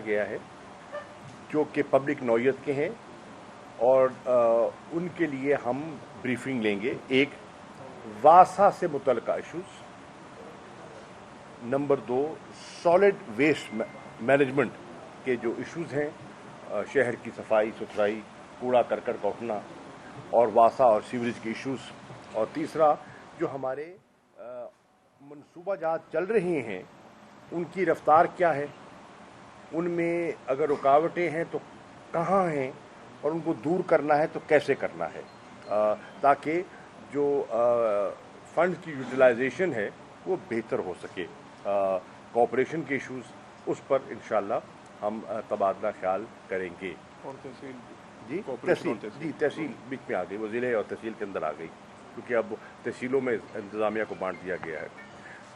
गया है जो कि पब्लिक नौयत के हैं और उनके लिए हम ब्रीफिंग लेंगे। एक, वासा से मुतल्लिका issues, number 2, solid waste management के जो इश्यूज़ हैं, शहर की सफाई सुथराई, कूड़ा करकट का उठना और वासा और सीवरेज के इश्यूज़, और तीसरा जो हमारे मनसूबाजात चल रहे हैं उनकी रफ्तार क्या है, उनमें अगर रुकावटें हैं तो कहाँ हैं और उनको दूर करना है तो कैसे करना है, ताकि जो फंड की यूटिलाइजेशन है वो बेहतर हो सके। कोऑपरेशन के इश्यूज़ उस पर इंशाल्लाह हम तबादला ख्याल करेंगे। और तहसील तहसील बीच में आ गई, वो ज़िले और तहसील के अंदर आ गई, क्योंकि अब तहसीलों में इंतज़ामिया को बांट दिया गया है।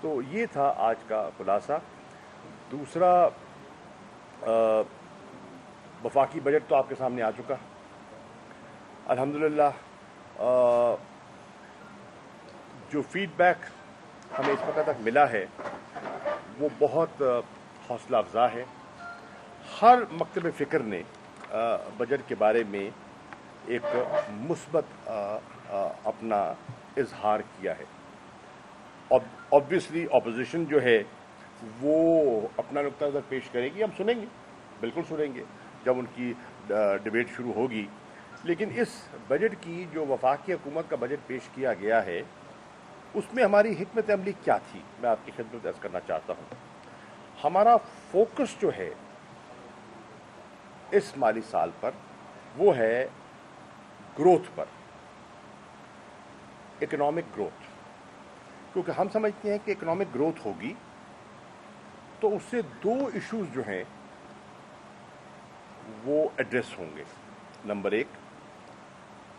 तो ये था आज का खुलासा। दूसरा, वफाकी बजट तो आपके सामने आ चुका। अल्हम्दुलिल्लाह जो फीडबैक हमें इस वक्त तक मिला है वो बहुत हौसला अफजा है। हर मकतब फ़िक्र ने बजट के बारे में एक मुस्बत अपना इजहार किया है। ऑब्वियसली अपोजिशन जो है वो अपना नुक्ता नज़र पेश करेगी, हम सुनेंगे, बिल्कुल सुनेंगे जब उनकी डिबेट शुरू होगी। लेकिन इस बजट की जो वफाकी हुकूमत का बजट पेश किया गया है उसमें हमारी हिकमत अमली क्या थी, मैं आपकी खिदमत अर्ज़ करना चाहता हूँ। हमारा फोकस जो है इस माली साल पर वो है ग्रोथ पर, इकोनॉमिक ग्रोथ, क्योंकि हम समझते हैं कि इकोनॉमिक ग्रोथ होगी तो उससे 2 इश्यूज जो हैं वो एड्रेस होंगे। नंबर 1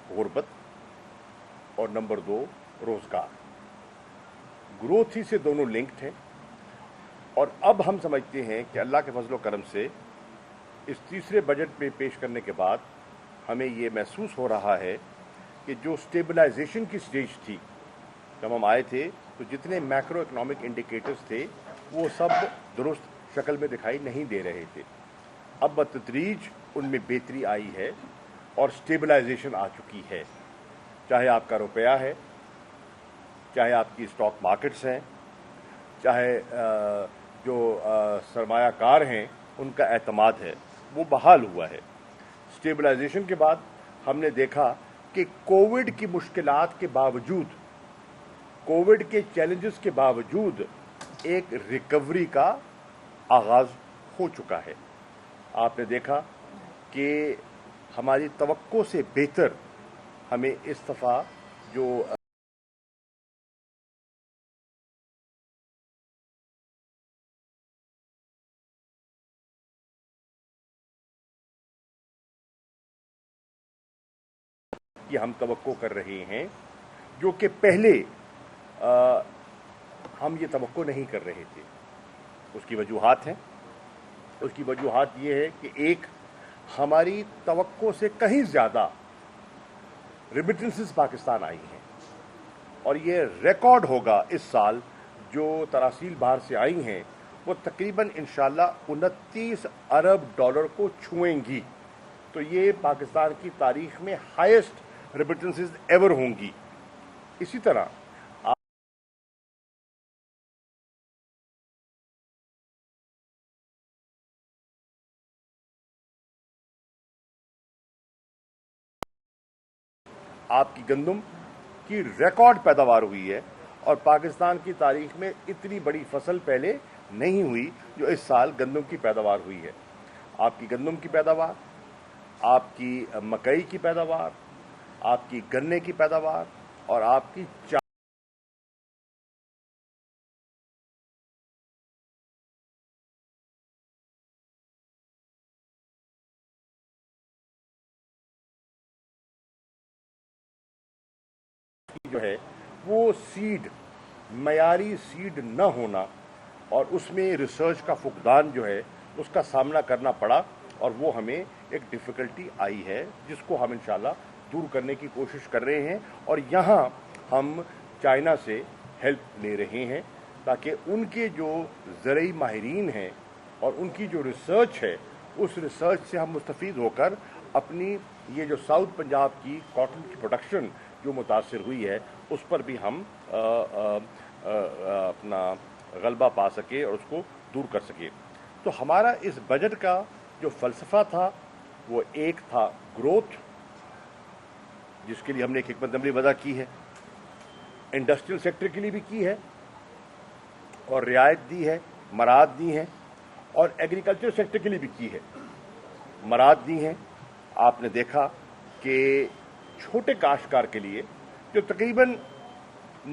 गुर्बत और नंबर 2 रोजगार। ग्रोथ ही से दोनों लिंक्ड हैं और अब हम समझते हैं कि अल्लाह के फजल करम से इस तीसरे बजट में पेश करने के बाद हमें ये महसूस हो रहा है कि जो स्टेबलाइजेशन की स्टेज थी, जब हम आए थे तो जितने मैक्रो इकोनॉमिक इंडिकेटर्स थे वो सब दुरुस्त शक्ल में दिखाई नहीं दे रहे थे। अब बतदरीज उनमें बेहतरी आई है और स्टेबलाइजेशन आ चुकी है, चाहे आपका रुपया है, चाहे आपकी स्टॉक मार्केट्स हैं, चाहे जो सरमायाकार हैं उनका एतमाद है वो बहाल हुआ है। स्टेबलाइजेशन के बाद हमने देखा कि कोविड की मुश्किलात के बावजूद, कोविड के चैलेंजेस के बावजूद एक रिकवरी का आगाज हो चुका है। आपने देखा कि हमारी तवक्को से बेहतर हमें इस दफ़ा जो कि हम तवक्को कर रहे हैं, जो कि पहले हम ये तवक्को नहीं कर रहे थे। उसकी वजूहात हैं। उसकी वजूहात ये है कि एक, हमारी तवक्को से कहीं ज़्यादा रिमिटेंसेस पाकिस्तान आई हैं और ये रिकॉर्ड होगा इस साल। जो तरासील बाहर से आई हैं वो तकरीबन इंशाल्लाह 29 अरब डॉलर को छुएंगी। तो ये पाकिस्तान की तारीख में हाईएस्ट रेमिटेंसेस एवर होंगी। इसी तरह आपकी गंदम की रिकॉर्ड पैदावार हुई है और पाकिस्तान की तारीख में इतनी बड़ी फसल पहले नहीं हुई जो इस साल गंदम की पैदावार हुई है। आपकी गंदम की पैदावार, आपकी मकई की पैदावार, आपकी गन्ने की पैदावार और आपकी जो है वो सीड, मयारी सीड न होना और उसमें रिसर्च का फुकदान जो है उसका सामना करना पड़ा और वो हमें एक डिफ़िकल्टी आई है जिसको हम इंशाल्लाह दूर करने की कोशिश कर रहे हैं। और यहाँ हम चाइना से हेल्प ले रहे हैं ताकि उनके जो ज़रई माहिरीन हैं और उनकी जो रिसर्च है उस रिसर्च से हम मुस्तफीद होकर अपनी ये जो साउथ पंजाब की कॉटन की प्रोडक्शन जो मुतासर हुई है उस पर भी हम अपना गलबा पा सके और उसको दूर कर सके। तो हमारा इस बजट का जो फ़लसफ़ा था वो एक था ग्रोथ, जिसके लिए हमने एक हिकमत अमली वज़ा की है, इंडस्ट्रियल सेक्टर के लिए भी की है और रियायत दी है, मराद दी हैं, और एग्रीकल्चर सेक्टर के लिए भी की है, मराद दी हैं। आपने देखा कि छोटे काश्तकार के लिए जो तकरीबन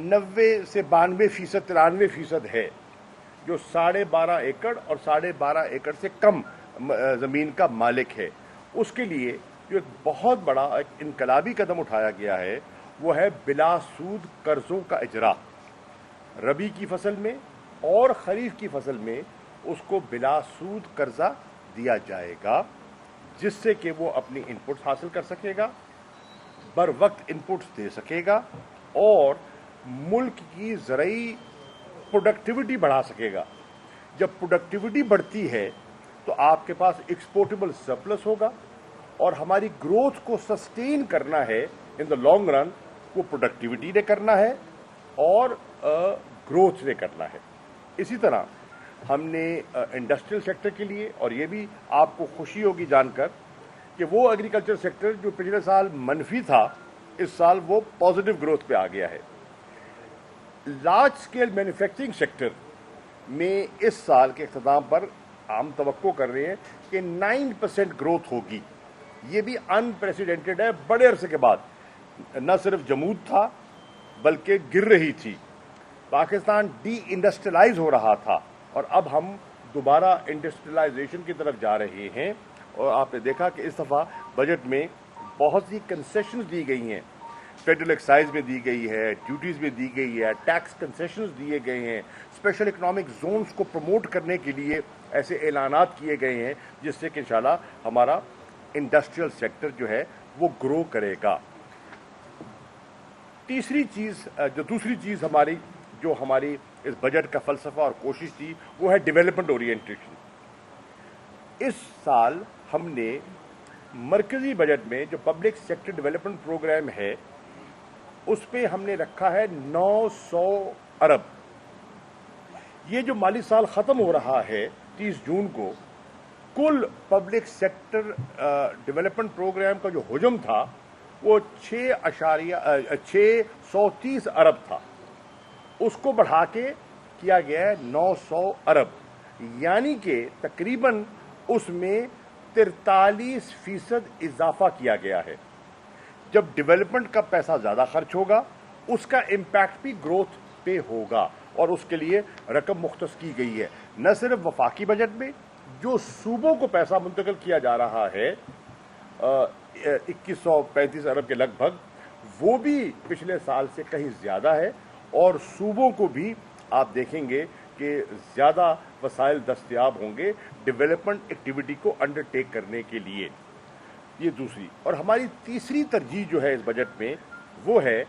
90 से 92%, 93% है, जो 12.5 एकड़ और 12.5 एकड़ से कम ज़मीन का मालिक है, उसके लिए जो एक बहुत बड़ा एक इनकलाबी कदम उठाया गया है वो है बिला सूद कर्ज़ों का इजरा। रबी की फसल में और खरीफ की फसल में उसको बिला सूद कर्जा दिया जाएगा, जिससे कि वो अपनी इनपुट्स हासिल कर सकेगा, बर वक्त इनपुट्स दे सकेगा और मुल्क की ज़रई प्रोडक्टिविटी बढ़ा सकेगा। जब प्रोडक्टिविटी बढ़ती है तो आपके पास एक्सपोर्टेबल सरप्लस होगा, और हमारी ग्रोथ को सस्टेन करना है इन द लॉन्ग रन, वो प्रोडक्टिविटी ने करना है और ग्रोथ ने करना है। इसी तरह हमने इंडस्ट्रियल सेक्टर के लिए, और ये भी आपको खुशी होगी जानकर कि वो एग्रीकल्चर सेक्टर जो पिछले साल मनफी था, इस साल वो पॉजिटिव ग्रोथ पे आ गया है। लार्ज स्केल मैन्युफैक्चरिंग सेक्टर में इस साल के इख्तिताम पर हम तवक्को कर रहे हैं कि 9% ग्रोथ होगी। ये भी अनप्रेसिडेंटेड है, बड़े अरसे के बाद। न सिर्फ जमूद था बल्कि गिर रही थी, पाकिस्तान डी इंडस्ट्रियलाइज हो रहा था, और अब हम दोबारा इंडस्ट्रियलाइजेशन की तरफ जा रहे हैं। और आपने देखा कि इस दफ़ा बजट में बहुत सी कंसेशंस दी गई हैं, फेडरल एक्साइज में दी गई है, ड्यूटीज़ में दी गई है, टैक्स कंसेशंस दिए गए हैं, स्पेशल इकोनॉमिक जोन्स को प्रमोट करने के लिए ऐसे ऐलानात किए गए हैं, जिससे कि इंशाल्लाह हमारा इंडस्ट्रियल सेक्टर जो है वो ग्रो करेगा। दूसरी चीज़ हमारी इस बजट का फ़लसफ़ा और कोशिश थी वो है डेवलपमेंट ओरिएंटेशन। इस साल हमने मरकज़ी बजट में जो पब्लिक सेक्टर डेवलपमेंट प्रोग्राम है उस पे हमने रखा है 900 अरब। ये जो माली साल ख़त्म हो रहा है 30 जून को, कुल पब्लिक सेक्टर डेवलपमेंट प्रोग्राम का जो हुजम था वो 630 अरब था, उसको बढ़ा के किया गया है 900 अरब, यानी कि तकरीबन उसमें 43% इजाफा किया गया है। जब डेवलपमेंट का पैसा ज़्यादा खर्च होगा उसका इम्पैक्ट भी ग्रोथ पे होगा, और उसके लिए रकम मुख्तस की गई है। न सिर्फ वफाकी बजट में जो सूबों को पैसा मुंतकिल किया जा रहा है 2135 अरब के लगभग, वो भी पिछले साल से कहीं ज़्यादा है, और सूबों को भी आप देखेंगे कि ज़्यादा वसाइल दस्तयाब होंगे डेवलपमेंट एक्टिविटी को अंडरटेक करने के लिए। ये दूसरी। और हमारी तीसरी तरजीह जो है इस बजट में वो है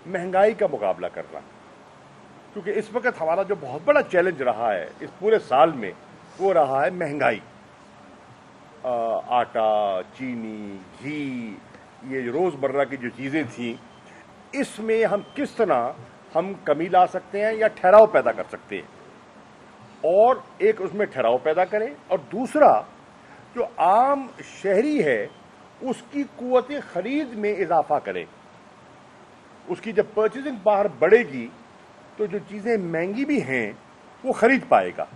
महंगाई का मुकाबला करना, क्योंकि इस वक्त हमारा जो बहुत बड़ा चैलेंज रहा है इस पूरे साल में वो रहा है महंगाई। आटा, चीनी, घी, ये रोज़मर्रा की जो चीज़ें थी, इसमें हम किस तरह हम कमी ला सकते हैं या ठहराव पैदा कर सकते हैं, और एक उसमें ठहराव पैदा करें, और दूसरा जो आम शहरी है उसकी कुव्वत खरीद में इजाफा करें। उसकी जब परचेजिंग पावर बढ़ेगी तो जो चीज़ें महंगी भी हैं वो खरीद पाएगा,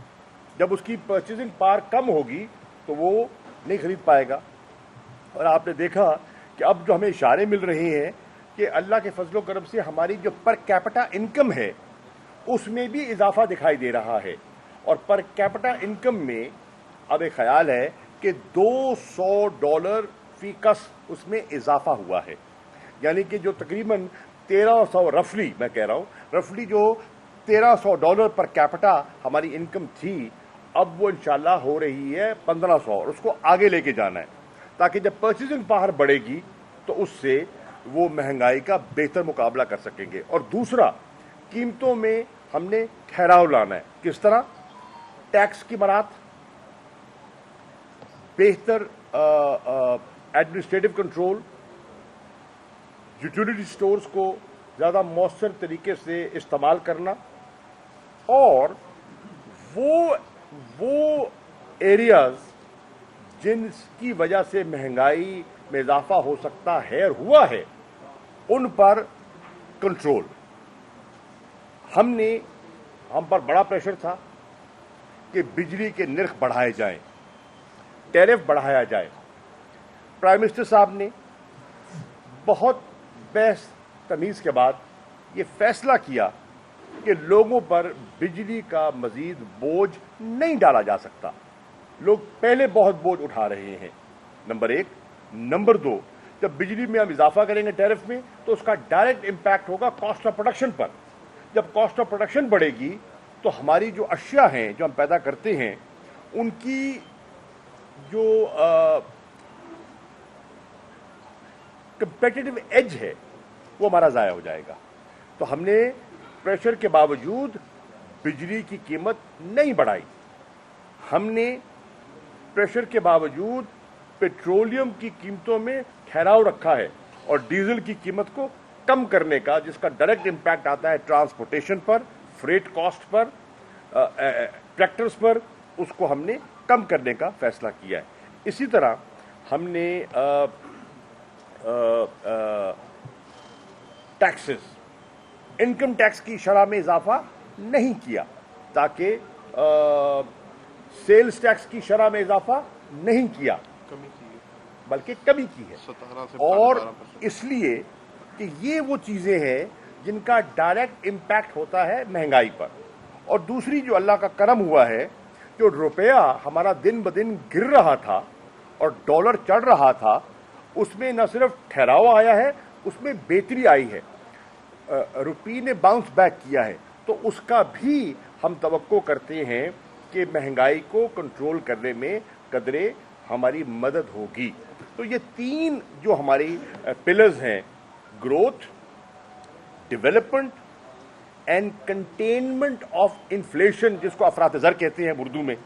जब उसकी परचेजिंग पावर कम होगी तो वो नहीं खरीद पाएगा। और आपने देखा कि अब जो हमें इशारे मिल रहे हैं कि अल्लाह के फजलो करम से हमारी जो पर कैपिटा इनकम है उसमें भी इजाफा दिखाई दे रहा है, और पर कैपिटा इनकम में अब एक ख्याल है कि $200 फी कस उसमें इजाफा हुआ है, यानी कि जो तकरीबन 1300 रफली, मैं कह रहा हूँ रफली जो $1300 पर कैपिटा हमारी इनकम थी, अब वो इंशाल्लाह हो रही है 1500, और उसको आगे लेके जाना है ताकि जब परचेजिंग पावर बढ़ेगी तो उससे वो महंगाई का बेहतर मुकाबला कर सकेंगे। और दूसरा, कीमतों में हमने ठहराव लाना है। किस तरह? टैक्स की मराहत, बेहतर एडमिनिस्ट्रेटिव कंट्रोल, यूटिलिटी स्टोर्स को ज़्यादा मौसर तरीके से इस्तेमाल करना, और वो एरियाज जिनकी वजह से महंगाई में इजाफा हो सकता है और हुआ है, उन पर कंट्रोल। हम पर बड़ा प्रेशर था कि बिजली के निर्ख बढ़ाए जाएं, टैरिफ बढ़ाया जाए। प्राइम मिनिस्टर साहब ने बहुत बहस तमीज के बाद ये फैसला किया कि लोगों पर बिजली का मजीद बोझ नहीं डाला जा सकता। लोग पहले बहुत बोझ उठा रहे हैं, नंबर एक। नंबर दो, जब बिजली में हम इजाफा करेंगे टैरिफ में, तो उसका डायरेक्ट इंपैक्ट होगा कॉस्ट ऑफ प्रोडक्शन पर। जब कॉस्ट ऑफ प्रोडक्शन बढ़ेगी तो हमारी जो अशिया हैं जो हम पैदा करते हैं, उनकी जो कंपेटिटिव एज है वो हमारा ज़ाया हो जाएगा। तो हमने प्रेशर के बावजूद बिजली की कीमत नहीं बढ़ाई। हमने प्रेशर के बावजूद पेट्रोलियम की कीमतों में ठहराव रखा है और डीजल की कीमत को कम करने का, जिसका डायरेक्ट इंपैक्ट आता है ट्रांसपोर्टेशन पर, फ्रेट कॉस्ट पर, ट्रैक्टर्स पर, उसको हमने कम करने का फैसला किया है। इसी तरह हमने टैक्सेस, इनकम टैक्स की शरह में इजाफा नहीं किया, ताकि सेल्स टैक्स की शरह में इजाफा नहीं किया, बल्कि कमी की है। और इसलिए कि ये वो चीजें हैं जिनका डायरेक्ट इंपैक्ट होता है महंगाई पर। और दूसरी जो अल्लाह का करम हुआ है, जो रुपया हमारा दिन ब दिन गिर रहा था और डॉलर चढ़ रहा था, उसमें न सिर्फ ठहराव आया है, उसमें बेहतरी आई है। रुपये ने बाउंस बैक किया है, तो उसका भी हम तवक्को करते हैं कि महंगाई को कंट्रोल करने में कदरे हमारी मदद होगी। तो ये तीन जो हमारी पिलर्स हैं, growth, development and containment of inflation, जिसको अफरात-ए-ज़र कहते हैं उर्दू में,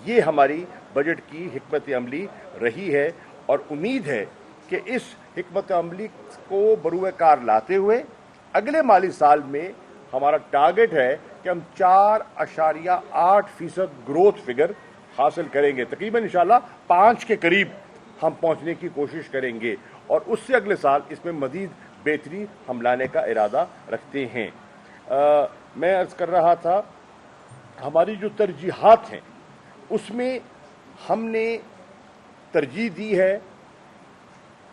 ये हमारी बजट की हिकमत अमली रही है। और उम्मीद है कि इस हिकमत अमली को बरूए कार लाते हुए अगले माली साल में हमारा टारगेट है कि हम 4.8% ग्रोथ फिगर हासिल करेंगे। तकरीबन इंशाल्लाह 5 के करीब हम पहुंचने की कोशिश करेंगे, और उससे अगले साल इसमें मजीद बेहतरी हम लाने का इरादा रखते हैं। मैं अर्ज कर रहा था, हमारी जो तरजीहात हैं उसमें हमने तरजीह दी है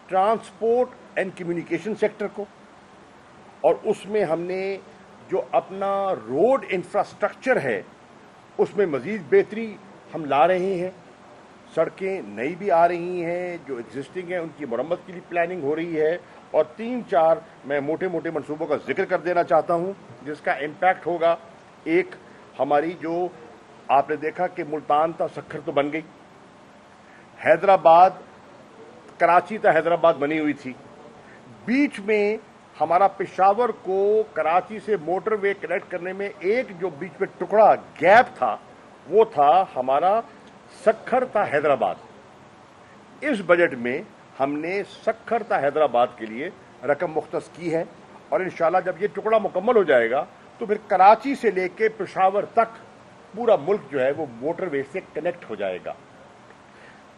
ट्रांसपोर्ट एंड कम्युनिकेशन सेक्टर को, और उसमें हमने जो अपना रोड इंफ्रास्ट्रक्चर है उसमें मजीद बेहतरी हम ला रहे हैं। सड़कें नई भी आ रही हैं, जो एग्जिस्टिंग हैं उनकी मरम्मत के लिए प्लानिंग हो रही है, और 3-4 मैं मोटे मोटे मनसूबों का जिक्र कर देना चाहता हूं जिसका इम्पैक्ट होगा। एक, हमारी जो आपने देखा कि मुल्तान था सक्खर तो बन गई, हैदराबाद, कराची था हैदराबाद बनी हुई थी, बीच में हमारा पेशावर को कराची से मोटरवे कनेक्ट करने में एक जो बीच में टुकड़ा गैप था, वो था हमारा सक्खर था हैदराबाद। इस बजट में हमने सक्खर था हैदराबाद के लिए रकम मुख्तस की है, और इंशाल्लाह जब ये टुकड़ा मुकम्मल हो जाएगा तो फिर कराची से लेके पेशावर तक पूरा मुल्क जो है वो मोटरवे से कनेक्ट हो जाएगा।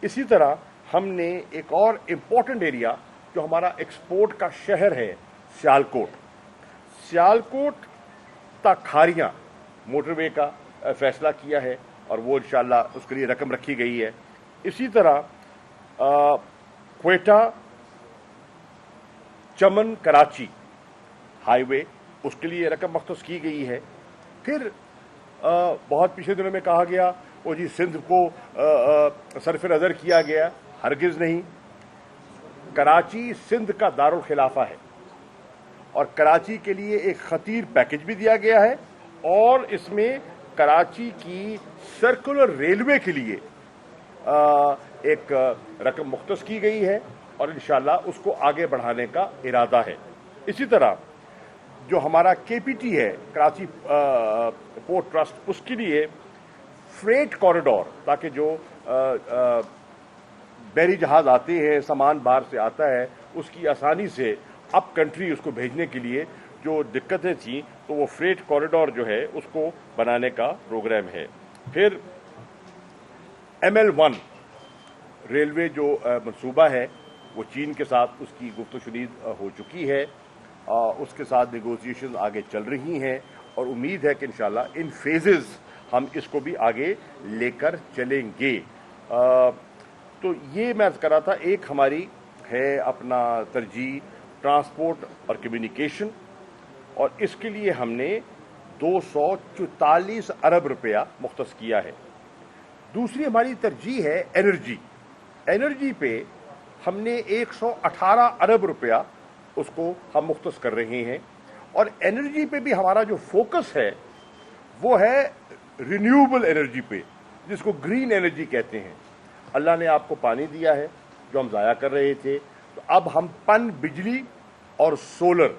इसी तरह हमने एक और इम्पोर्टेंट एरिया जो हमारा एक्सपोर्ट का शहर है, सियालकोट तक खारियां मोटरवे का फैसला किया है, और वो इंशाल्लाह उसके लिए रकम रखी गई है। इसी तरह क्वेटा चमन कराची हाईवे, उसके लिए रकम मख्सूस की गई है। फिर बहुत पिछले दिनों में कहा गया वो जी सिंध को सरफ नज़र किया गया, हरगिज नहीं। कराची सिंध का दारुल खिलाफा है, और कराची के लिए एक खतीर पैकेज भी दिया गया है, और इसमें कराची की सर्कुलर रेलवे के लिए एक रकम मुख्तस की गई है, और इंशाल्लाह उसको आगे बढ़ाने का इरादा है। इसी तरह जो हमारा केपीटी है, कराची पोर्ट ट्रस्ट, उसके लिए फ्रेट कॉरिडोर, ताकि जो बहरी जहाज आते हैं, सामान बाहर से आता है, उसकी आसानी से अप कंट्री उसको भेजने के लिए जो दिक्कतें थी, तो वो फ्रेट कॉरिडोर जो है उसको बनाने का प्रोग्राम है। फिर ML1 रेलवे जो मंसूबा है वो चीन के साथ उसकी गुफ्तशुनीद हो चुकी है, उसके साथ नेगोशिएशन आगे चल रही हैं और उम्मीद है कि इंशाल्लाह इन फेजेस हम इसको भी आगे लेकर चलेंगे। तो ये मैं कर रहा था, एक हमारी है अपना तरजीह ट्रांसपोर्ट और कम्युनिकेशन, और इसके लिए हमने 244 अरब रुपया मुख्तस किया है। दूसरी हमारी तरजीह है एनर्जी। एनर्जी पे हमने 118 अरब रुपया उसको हम मुख्तस कर रहे हैं, और एनर्जी पे भी हमारा जो फोकस है वो है रिन्यूएबल एनर्जी पे, जिसको ग्रीन एनर्जी कहते हैं। अल्लाह ने आपको पानी दिया है जो हम ज़ाया कर रहे थे, तो अब हम पन बिजली और सोलर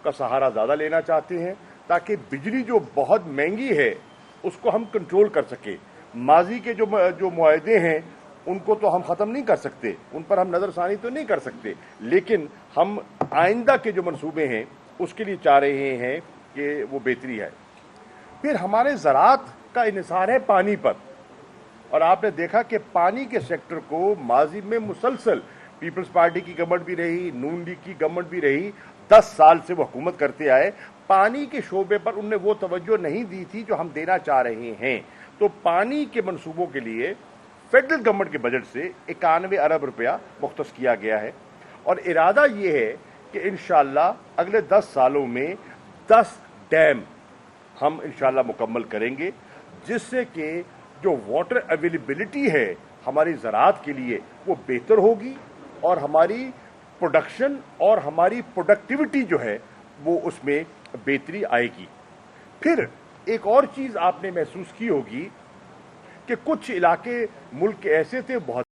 का सहारा ज़्यादा लेना चाहते हैं, ताकि बिजली जो बहुत महंगी है उसको हम कंट्रोल कर सके। माजी के जो मुआहदे हैं उनको तो हम ख़त्म नहीं कर सकते, उन पर हम नज़रसानी तो नहीं कर सकते, लेकिन हम आइंदा के जो मंसूबे हैं उसके लिए चाह रहे हैं कि वो बेहतरी है। फिर हमारे ज़राअत का इन्हिसार है पानी पर, और आपने देखा कि पानी के सेक्टर को माजी में मुसलसल पीपल्स पार्टी की गवर्नमेंट भी रही, नून लीग की गवर्नमेंट भी रही, 10 साल से वो हुकूमत करते आए, पानी के शोबे पर उनने वो तवज्जो नहीं दी थी जो हम देना चाह रहे हैं। तो पानी के मंसूबों के लिए फेडरल गवर्नमेंट के बजट से 91 अरब रुपया मुख्तस किया गया है, और इरादा ये है कि इंशाअल्लाह अगले 10 सालों में 10 डैम हम इंशाअल्लाह मुकम्मल करेंगे, जिससे कि जो वाटर अवेलेबिलिटी है हमारी ज़राअत के लिए वो बेहतर होगी, और हमारी प्रोडक्शन और हमारी प्रोडक्टिविटी जो है वो उसमें बेहतरी आएगी। फिर एक और चीज़ आपने महसूस की होगी कि कुछ इलाके मुल्क के ऐसे थे बहुत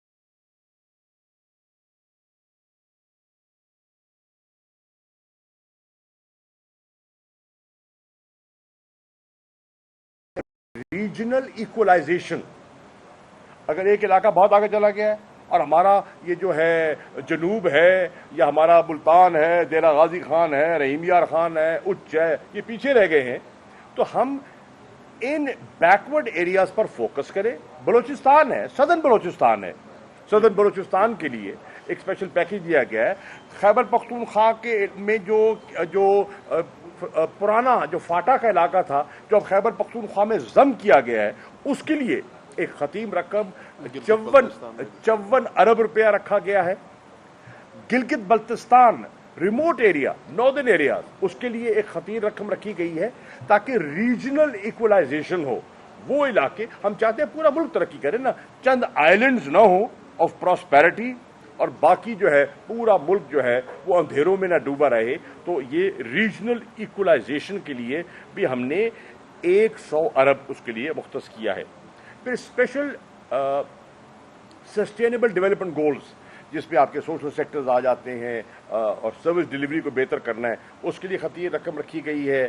रीजनल इक्वलाइजेशन। अगर एक इलाका बहुत आगे चला गया है और हमारा ये जो है जनूब है, या हमारा मुल्तान है, देरा गाजी खान है, रहीम यार खान है, उच्च है, ये पीछे रह गए हैं, तो हम इन बैकवर्ड एरियाज पर फोकस करें। बलोचिस्तान है, सदर्न बलोचिस्तान है, सदर्न बलोचिस्तान के लिए एक स्पेशल पैकेज दिया गया है। खैबर पख्तूनख्वा के में जो पुराना जो फाटा का इलाका था, जो अब खैबर पख्तूनख्वा में जम किया गया है, उसके लिए एक खतीम रकम 54 अरब रुपया रखा गया है। Gilgit Baltistan remote area, northern area, उसके लिए एक खतीम रकम रखी गई है, ताकि रीजनल इक्वलाइजेशन हो। वो इलाके हम चाहते हैं पूरा मुल्क तरक्की करे ना, चंद आइलैंड्स ना हो ऑफ प्रॉस्पेरिटी, और बाकी जो है पूरा मुल्क जो है वो अंधेरों में ना डूबा रहे। तो ये रीजनल इक्वलाइजेशन के लिए भी हमने 100 अरब उसके लिए मुख्तस किया है। फिर स्पेशल सस्टेनेबल डेवलपमेंट गोल्स, जिसमें आपके सोशल सेक्टर्स आ जाते हैं, और सर्विस डिलीवरी को बेहतर करना है, उसके लिए खतीर रकम रखी गई है।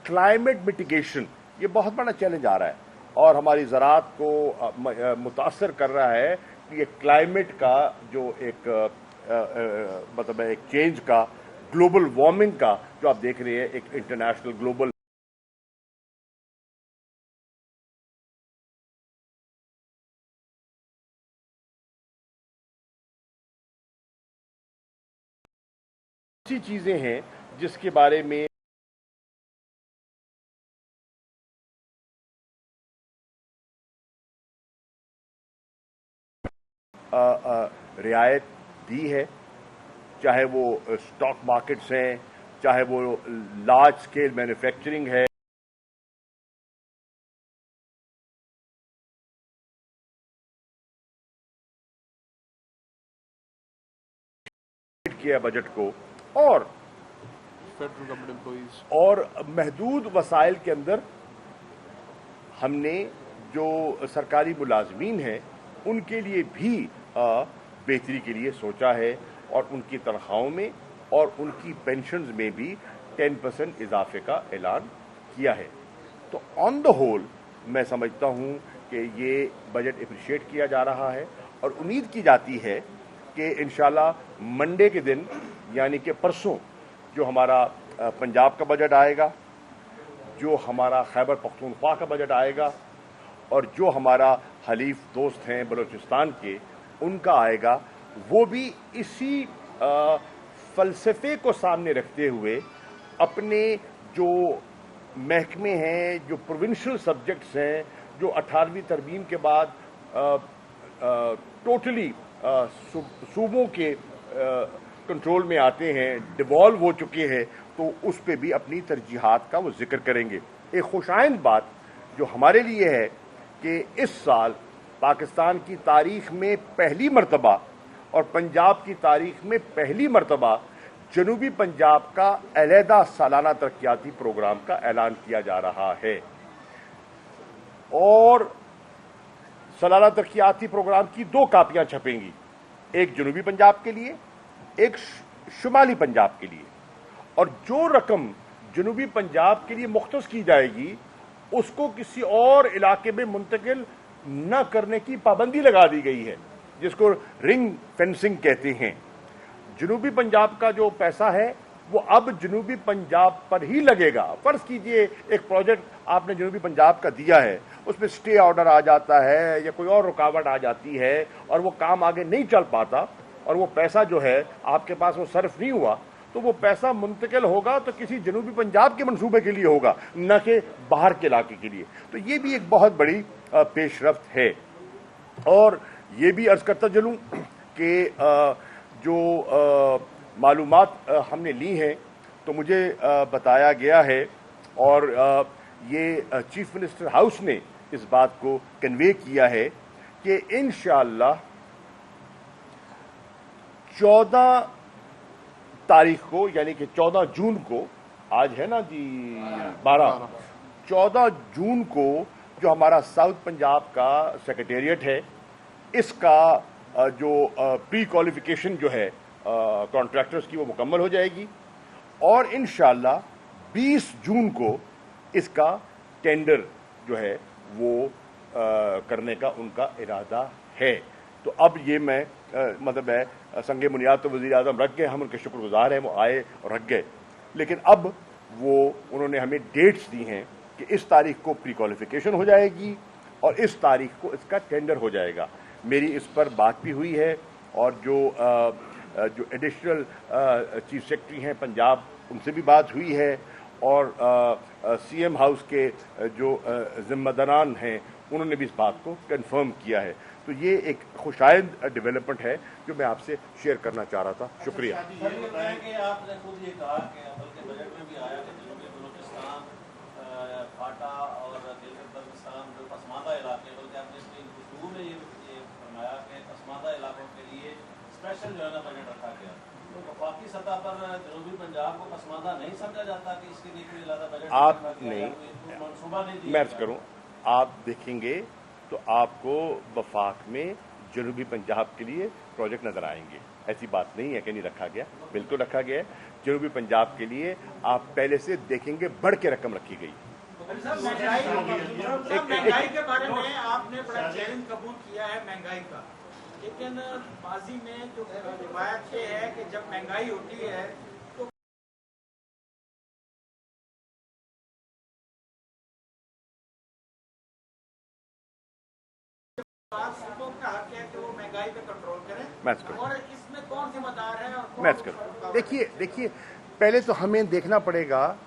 क्लाइमेट मिटिगेशन, ये बहुत बड़ा चैलेंज आ रहा है और हमारी ज़राअत को मुतासर कर रहा है कि ये क्लाइमेट का जो एक मतलब एक चेंज का, ग्लोबल वार्मिंग का जो आप देख रहे हैं, एक इंटरनेशनल ग्लोबल ऐसी चीजें हैं जिसके बारे में रियायत दी है, चाहे वो स्टॉक मार्केट्स हैं, चाहे वो लार्ज स्केल मैन्युफैक्चरिंग है, किया बजट को, और फेडरल गवर्नमेंट एम्प्लॉइज और महदूद वसाइल के अंदर हमने जो सरकारी मुलाजमीन हैं उनके लिए भी बेहतरी के लिए सोचा है, और उनकी तनख्वाहों में और उनकी पेंशन्स में भी 10% इजाफे का ऐलान किया है। तो ऑन द होल मैं समझता हूं कि ये बजट अप्रिशिएट किया जा रहा है और उम्मीद की जाती है कि इंशाल्लाह मंडे के दिन यानी कि परसों जो हमारा पंजाब का बजट आएगा, जो हमारा खैबर पख्तूनख्वा का बजट आएगा और जो हमारा हलीफ दोस्त हैं बलूचिस्तान के उनका आएगा, वो भी इसी फ़लसफ़े को सामने रखते हुए अपने जो महकमे हैं, जो प्रोविंशियल सब्जेक्ट्स हैं, जो 18वीं तरमीम के बाद टोटली सूबों के कंट्रोल में आते हैं, डिवॉल्व हो चुके हैं, तो उस पे भी अपनी तरजीहात का वो जिक्र करेंगे। एक खुशाइंद बात जो हमारे लिए है कि इस साल पाकिस्तान की तारीख में पहली मरतबा और पंजाब की तारीख में पहली मरतबा जनूबी पंजाब का अलहदा सालाना तरक्याती प्रोग्राम का ऐलान किया जा रहा है और सालाना तरक्याती प्रोग्राम की 2 कापियां छपेंगी, एक जनूबी पंजाब के लिए, एक शुमाली पंजाब के लिए। और जो रकम जनूबी पंजाब के लिए मुख्तस की जाएगी उसको किसी और इलाके में मुंतकिल न करने की पाबंदी लगा दी गई है, जिसको रिंग फेंसिंग कहते हैं। जनूबी पंजाब का जो पैसा है वो अब जनूबी पंजाब पर ही लगेगा। फर्ज कीजिए एक प्रोजेक्ट आपने जनूबी पंजाब का दिया है, उसमें स्टे ऑर्डर आ जाता है या कोई और रुकावट आ जाती है और वो काम आगे नहीं चल पाता और वो पैसा जो है आपके पास वो सर्फ नहीं हुआ, तो वो पैसा मुंतकिल होगा तो किसी जनूबी पंजाब के मंसूबे के लिए होगा, न कि बाहर के इलाके के लिए। तो ये भी एक बहुत बड़ी पेशरफ्त है। और ये भी अर्ज करता चलूँ कि जो मालूमात हमने ली हैं तो मुझे बताया गया है और ये चीफ मिनिस्टर हाउस ने इस बात को कन्वे किया है कि इंशाअल्लाह 14 तारीख को यानी कि 14 जून को, आज है ना जी 14 जून को जो हमारा साउथ पंजाब का सेक्रेटेरिएट है, इसका जो प्री क्वालिफिकेशन जो है कॉन्ट्रैक्टर्स की वो मुकम्मल हो जाएगी और इंशाअल्लाह 20 जून को इसका टेंडर जो है वो करने का उनका इरादा है। तो अब ये मैं मतलब है संगे बुनियाद तो वज़ीर आज़म रख गए, हम उनके शुक्रगुजार हैं, वो आए और रख गए, लेकिन अब वो उन्होंने हमें डेट्स दी हैं कि इस तारीख को प्री क्वालिफिकेशन हो जाएगी और इस तारीख को इसका टेंडर हो जाएगा। मेरी इस पर बात भी हुई है और जो एडिशनल चीफ सेक्रेटरी हैं पंजाब, उनसे भी बात हुई है और सीएम हाउस के जो जिम्मेदारान हैं उन्होंने भी इस बात को कंफर्म किया है। तो ये एक खुशाइंद डेवलपमेंट है जो मैं आपसे शेयर करना चाह रहा था। शुक्रिया। आपने खुद ये कहा कि बल्कि बजट में भी आया कि जनूबी बलूचिस्तान, फाटा और गिलगित-बल्तिस्तान जो पसमानदा इलाके, बल्कि आपने इसकी गुफ्तगू में ये फरमाया कि पसमानदा इलाकों के लिए स्पेशल जो है ना बजट रखा गया। तो वफाकी सतह पर जनूबी पंजाब को पसमानदा नहीं समझा जाता कि इसके लिए कोई ज़्यादा बजट आप नहीं, मनसूबा नहीं मैं अर्ज करूँ, आप देखेंगे तो आपको वफाक में जनूबी पंजाब के लिए प्रोजेक्ट नजर आएंगे। ऐसी बात नहीं है कि नहीं रखा गया, बिल्कुल रखा गया है। जनूबी पंजाब के लिए आप पहले से देखेंगे बढ़ के रकम रखी गई। महंगाई के बारे में आपने बड़ा चैलेंज कबूल किया है महंगाई का, लेकिन माजी में जो रिवायत ये है कि जब महंगाई होती है तो सूबों का हक है कि वो महंगाई पे कंट्रोल करें, और इसमें कौन जिम्मेदार है और मैच करो। देखिए पहले तो हमें देखना पड़ेगा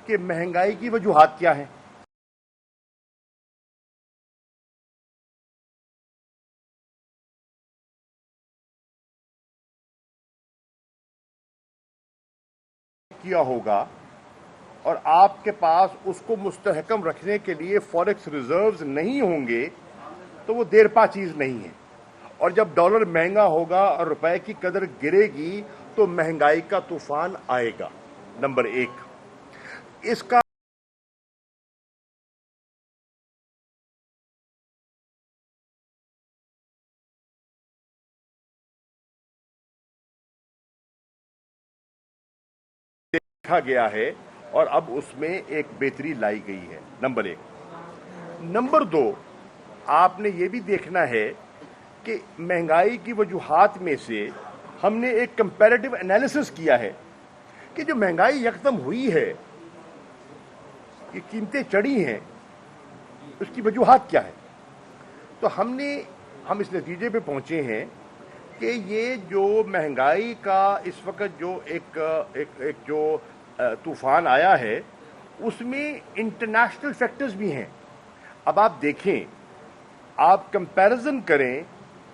कि महंगाई की वजूहात क्या है। किया होगा और आपके पास उसको मुस्तहकम रखने के लिए फॉरेक्स रिजर्व्स नहीं होंगे तो वो देरपा चीज नहीं है। और जब डॉलर महंगा होगा और रुपए की कदर गिरेगी तो महंगाई का तूफान आएगा। नंबर 1 इसका देखा गया है और अब उसमें एक बेहतरी लाई गई है। नंबर 1 नंबर 2, आपने ये भी देखना है कि महंगाई की वजूहात में से हमने एक कंपैरेटिव एनालिसिस किया है कि जो महंगाई यकदम हुई है, ये कीमतें चढ़ी हैं, उसकी वजूहात क्या है। तो हम इस नतीजे पे पहुंचे हैं कि ये जो महंगाई का इस वक्त जो एक जो तूफान आया है, उसमें इंटरनेशनल फैक्टर्स भी हैं। अब आप देखें, आप कंपैरिजन करें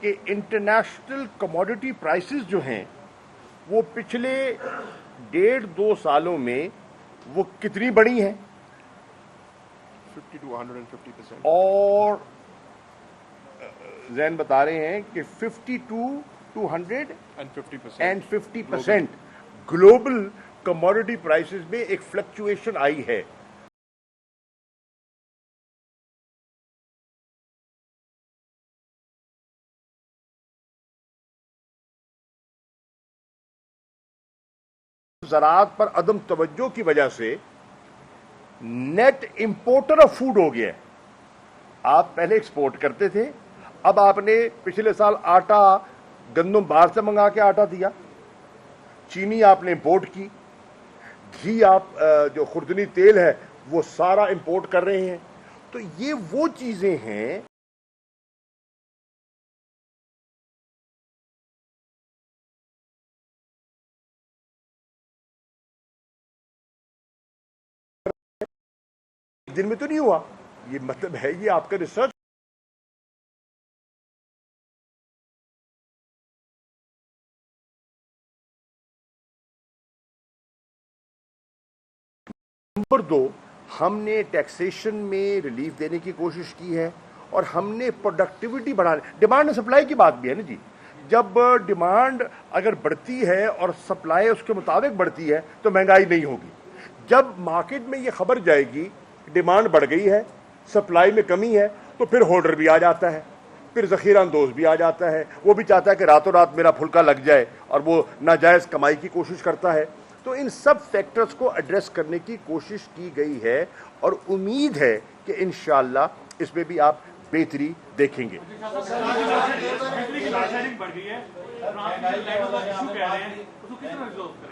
कि इंटरनेशनल कमोडिटी प्राइसेस जो हैं वो पिछले 1.5-2 सालों में वो कितनी बढ़ी हैं, 50 to 150%. और जैन बता रहे हैं कि 52 to 150% ग्लोबल कमोडिटी प्राइसेस में एक फ्लक्चुएशन आई है। ज़राअत पर अदम तवज्जो की वजह से नेट इंपोर्टर ऑफ फूड हो गया है। आप पहले एक्सपोर्ट करते थे, अब आपने पिछले साल आटा गंदम बाहर से मंगा के आटा दिया, चीनी आपने इंपोर्ट की, घी आप जो खुर्दनी तेल है वो सारा इंपोर्ट कर रहे हैं। तो ये वो चीजें हैं दिन में तो नहीं हुआ, ये मतलब है ये आपका रिसर्च। नंबर 2, हमने टैक्सेशन में रिलीफ देने की कोशिश की है और हमने प्रोडक्टिविटी बढ़ाने, डिमांड और सप्लाई की बात भी है ना जी। जब डिमांड अगर बढ़ती है और सप्लाई उसके मुताबिक बढ़ती है तो महंगाई नहीं होगी। जब मार्केट में ये खबर जाएगी डिमांड बढ़ गई है, सप्लाई में कमी है, तो फिर होल्डर भी आ जाता है, फिर ज़ख़ीरा अंदोज़ भी आ जाता है, वो भी चाहता है कि रातों रात मेरा फुल्का लग जाए और वो नाजायज़ कमाई की कोशिश करता है। तो इन सब फैक्टर्स को एड्रेस करने की कोशिश की गई है और उम्मीद है कि इंशाअल्लाह इसमें भी आप बेहतरी देखेंगे।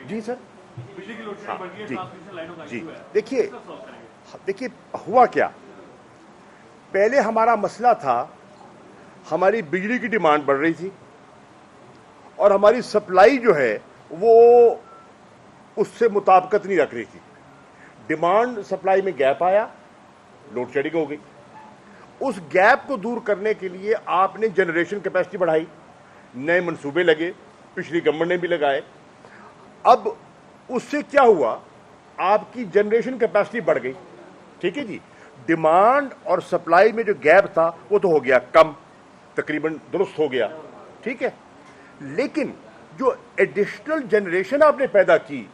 जी सर, जी देखिए हुआ क्या, पहले हमारा मसला था, हमारी बिजली की डिमांड बढ़ रही थी और हमारी सप्लाई जो है वो उससे मुताबिकत नहीं रख रही थी। डिमांड सप्लाई में गैप आया, लोड शेडिंग हो गई। उस गैप को दूर करने के लिए आपने जनरेशन कैपेसिटी बढ़ाई, नए मंसूबे लगे, पिछली गवर्नमेंट ने भी लगाए। अब उससे क्या हुआ, आपकी जनरेशन कैपेसिटी बढ़ गई, ठीक है जी। डिमांड और सप्लाई में जो गैप था वो तो हो गया कम, तकरीबन दुरुस्त हो गया, ठीक है। लेकिन जो एडिशनल जनरेशन आपने पैदा की,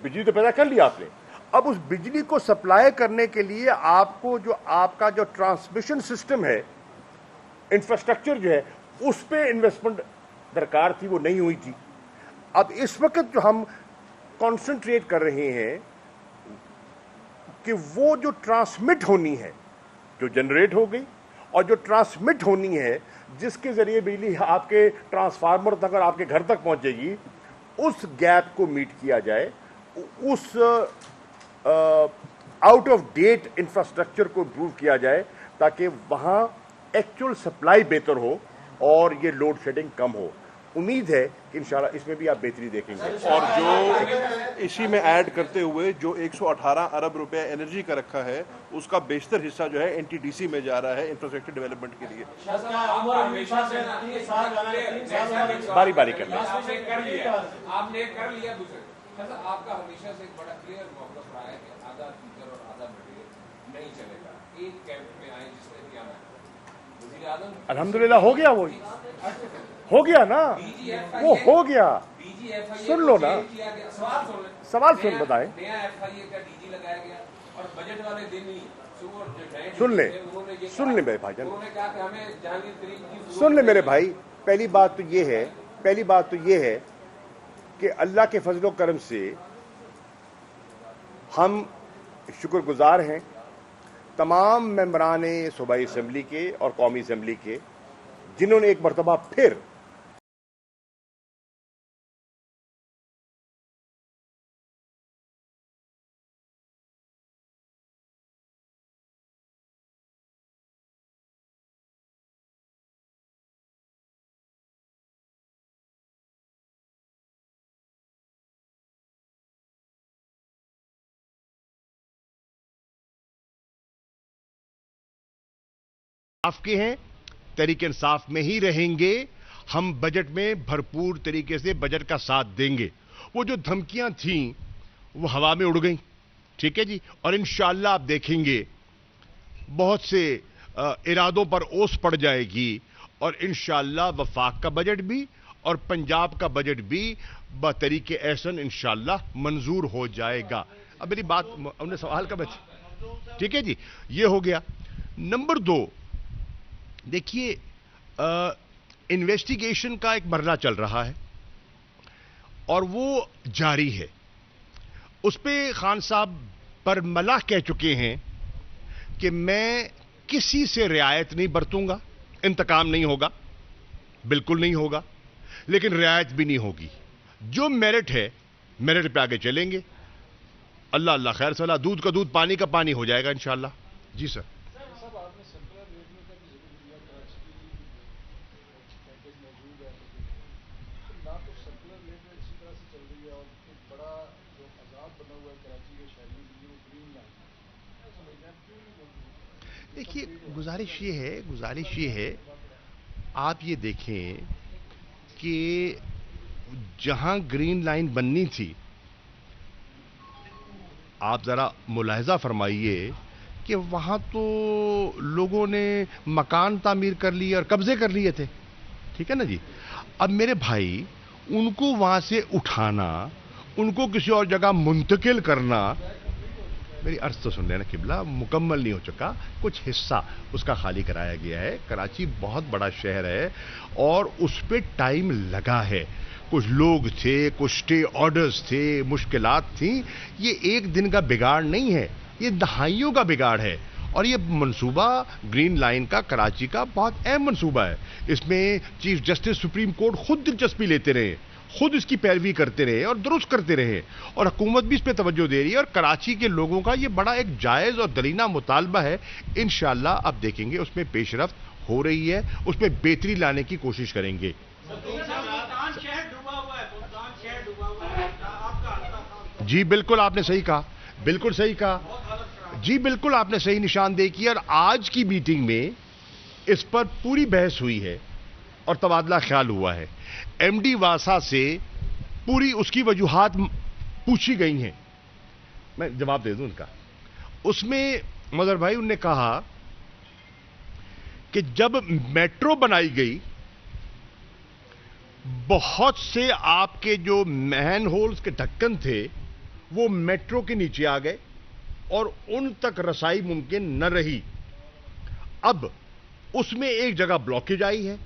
बिजली तो पैदा कर लिया आपने, अब उस बिजली को सप्लाई करने के लिए आपको जो आपका जो ट्रांसमिशन सिस्टम है, इंफ्रास्ट्रक्चर जो है, उस पे इन्वेस्टमेंट दरकार थी, वो नहीं हुई थी। अब इस वक्त जो हम कॉन्सेंट्रेट कर रहे हैं कि वो जो ट्रांसमिट होनी है, जो जनरेट हो गई और जो ट्रांसमिट होनी है, जिसके जरिए बिजली आपके ट्रांसफार्मर तक और आपके घर तक पहुंचेगी, उस गैप को मीट किया जाए, उस आउट ऑफ डेट इंफ्रास्ट्रक्चर को इम्प्रूव किया जाए ताकि वहां एक्चुअल सप्लाई बेहतर हो और ये लोड शेडिंग कम हो। उम्मीद है कि इंशाल्लाह इसमें भी आप बेहतरी देखेंगे। और जो इसी में ऐड करते हुए जो 118 अरब रुपए एनर्जी का रखा है, उसका बेशतर हिस्सा जो है एनटीडीसी में जा रहा है इंफ्रास्ट्रक्चर डेवलपमेंट के लिए। बारी बारी कर लें। आपने कर लिया दूसरे, आपका हमेशा से एक बड़ा क्लियर मौक़िफ़ रहा है कि आधा टीचर और आधा मटेरियल नहीं चलेगा। एक कैंप में आए जिसने किया ना, वज़ीर आज़म अल्हम्दुलिल्लाह हो गया, वो हो गया ना, वो हो गया। सुन लो ना, सवाल सुन बताएं। नया एफआईए का डीजी लगाया गया और बजट वाले दिन ही सुन ले मेरे भाईजान, उन्होंने कहा कि हमें जहांगीर तरीन की, सुन ले मेरे भाई। पहली बात तो ये है कि अल्लाह के फजलो करम से हम शुक्रगुजार हैं तमाम मेंबरान सूबाई असम्बली के और कौमी असम्बली के, जिन्होंने एक मरतबा फिर आपके हैं, तहरीक इंसाफ में ही रहेंगे। हम बजट में भरपूर तरीके से बजट का साथ देंगे। वो जो धमकियां थीं वो हवा में उड़ गई, ठीक है जी। और इंशाअल्लाह आप देखेंगे बहुत से इरादों पर ओस पड़ जाएगी और इंशाअल्लाह वफाक का बजट भी और पंजाब का बजट भी बतरीके एहसन इंशाअल्लाह मंजूर हो जाएगा। अब मेरी बात उन्हें सवाल का बच, ठीक है जी। ये हो गया। नंबर 2, देखिए इन्वेस्टिगेशन का एक मरला चल रहा है और वो जारी है। उस पे खान साहब बरमला कह चुके हैं कि मैं किसी से रियायत नहीं बरतूंगा, इंतकाम नहीं होगा, बिल्कुल नहीं होगा, लेकिन रियायत भी नहीं होगी। जो मेरिट है मेरिट पे आगे चलेंगे। अल्लाह अल्लाह खैर सलाह, दूध का दूध पानी का पानी हो जाएगा इंशाअल्लाह। जी सर। देखिए गुजारिश ये है आप ये देखें कि जहां ग्रीन लाइन बननी थी, आप जरा मुलाहिजा फरमाइए कि वहां तो लोगों ने मकान तामीर कर लिए और कब्जे कर लिए थे, ठीक है ना जी। अब मेरे भाई उनको वहां से उठाना, उनको किसी और जगह मुंतकिल करना, मेरी अर्ज तो सुन लेना किबला, मुकम्मल नहीं हो चुका, कुछ हिस्सा उसका खाली कराया गया है। कराची बहुत बड़ा शहर है और उस पर टाइम लगा है। कुछ लोग थे, कुछ स्टे ऑर्डर्स थे, मुश्किलात थी। ये एक दिन का बिगाड़ नहीं है, ये दहाइयों का बिगाड़ है। और ये मंसूबा ग्रीन लाइन का कराची का बहुत अहम मंसूबा है। इसमें चीफ जस्टिस सुप्रीम कोर्ट खुद दिलचस्पी लेते रहे, खुद इसकी पैरवी करते रहे और दुरुस्त करते रहे, और हुकूमत भी इस पे तवज्जो दे रही है। और कराची के लोगों का ये बड़ा एक जायज़ और दरीना मुतालबा है। इंशाअल्लाह आप देखेंगे उसमें पेशरफ्त हो रही है, उसमें बेहतरी लाने की कोशिश करेंगे। जी बिल्कुल आपने सही कहा, बिल्कुल सही कहा जी, बिल्कुल आपने सही निशानदेही की। और आज की मीटिंग में इस पर पूरी बहस हुई है और तबादला ख्याल हुआ है। एमडी वासा से पूरी उसकी वजूहात पूछी गई हैं, मैं जवाब दे दूं उनका। उसमें मदर भाई उन्होंने कहा कि जब मेट्रो बनाई गई, बहुत से आपके जो मैन होल्स के ढक्कन थे वो मेट्रो के नीचे आ गए और उन तक रसाई मुमकिन न रही। अब उसमें एक जगह ब्लॉकेज आई है,